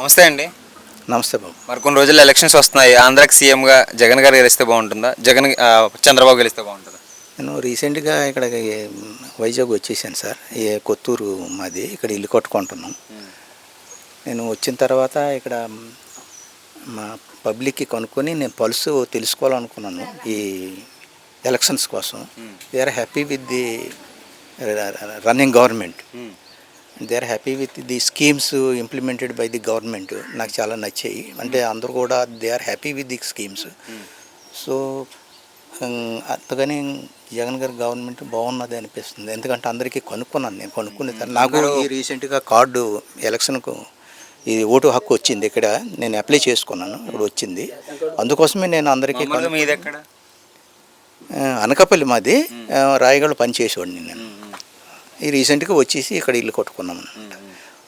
నమస్తే అండి. నమస్తే బాబు. మరి కొన్ని రోజుల్లో ఎలక్షన్స్ వస్తున్నాయి. ఆంధ్రాకి సీఎంగా జగన్ గారు గెలిస్తే బాగుంటుందా? చంద్రబాబు గెలిస్తే బాగుంటుందా? నేను రీసెంట్గా ఇక్కడ వైజాగ్ వచ్చేసాను సార్. కొత్తూరు మాది. ఇక్కడ ఇల్లు కట్టుకుంటున్నాం. నేను వచ్చిన తర్వాత ఇక్కడ మా పబ్లిక్కి కనుక్కొని నేను పల్సు తెలుసుకోవాలనుకున్నాను ఈ ఎలక్షన్స్ కోసం. They are happy with the running government. They are happy with the schemes implemented by the government. నాకు చాలా నచ్చాయి. అంటే అందరూ కూడా they are happy with the schemes. So అందుకని జగన్ గారి గవర్నమెంట్ బాగున్నది అనిపిస్తుంది. ఎందుకంటే అందరికీ కనుక్కున్నాను. నేను కనుక్కున్న నాకు ఈ రీసెంట్గా కార్డు ఎలక్షన్కు ఇది ఓటు హక్కు వచ్చింది. ఇక్కడ నేను అప్లై చేసుకున్నాను. ఇప్పుడు వచ్చింది. అందుకోసమే నేను అందరికీ అనకాపల్లి మాది. రాయగఢ పనిచేసేవాడిని నేను. ఈ రీసెంట్గా వచ్చేసి ఇక్కడ ఇల్లు కట్టుకున్నాం.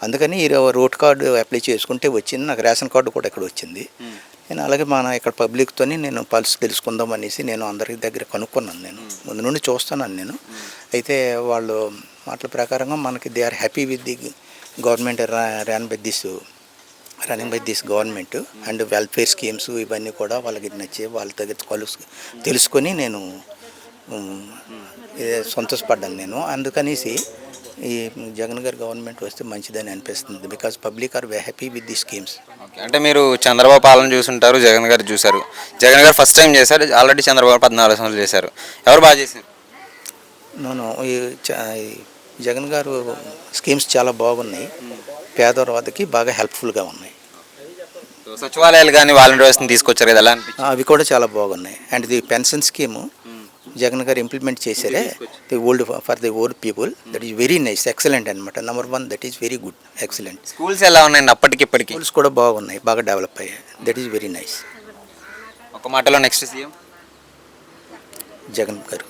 అందుకని ఈ రోడ్ కార్డు అప్లై చేసుకుంటే వచ్చింది. నాకు రేషన్ కార్డు కూడా ఇక్కడ వచ్చింది. నేను అలాగే ఇక్కడ పబ్లిక్తో నేను పల్స్ తెలుసుకుందాం అనేసి నేను అందరి దగ్గర కనుక్కున్నాను. నేను ముందు నుండి చూస్తున్నాను నేను. అయితే వాళ్ళు మాటల ప్రకారంగా మనకి they are happy with the government running by this government and welfare schemes ఇవన్నీ కూడా వాళ్ళకి నచ్చి వాళ్ళ దగ్గర తెలుసుకొని నేను సంతోషపడ్డాను నేను. అందుకనేసి ఈ జగన్ గారి గవర్నమెంట్ వస్తే మంచిదని అనిపిస్తుంది. Because public are happy with the schemes. అంటే మీరు చంద్రబాబు పాలన చూసుంటారు, జగన్ గారు చూశారు. జగన్ గారు ఫస్ట్ టైం చేశారు, ఆల్రెడీ చంద్రబాబు 14 సంవత్సరాలు చేశారు. ఎవరు బాగా చేశారు? నేను ఈ జగన్ గారు స్కీమ్స్ చాలా బాగున్నాయి. పేదవారికి బాగా హెల్ప్ఫుల్గా ఉన్నాయి. సచివాలయాలు కానీ వాలంటీర్స్ని తీసుకొచ్చారు కదా, ఎలా అనిపించింది? అవి కూడా చాలా బాగున్నాయి. And the pension scheme Jagan garu implement చేశారే, the for the old people. That is very nice, excellent అనమాట. Number 1 that is very good, excellent. Schools ఎలా ఉన్నాయండి అప్పటికి ఇప్పటికి? స్కూల్స్ కూడా బాగున్నాయి, బాగా డెవలప్ అయ్యాయి. That is very nice. ఒక మాటలో నెక్స్ట్ సీఎం జగన్ గారు.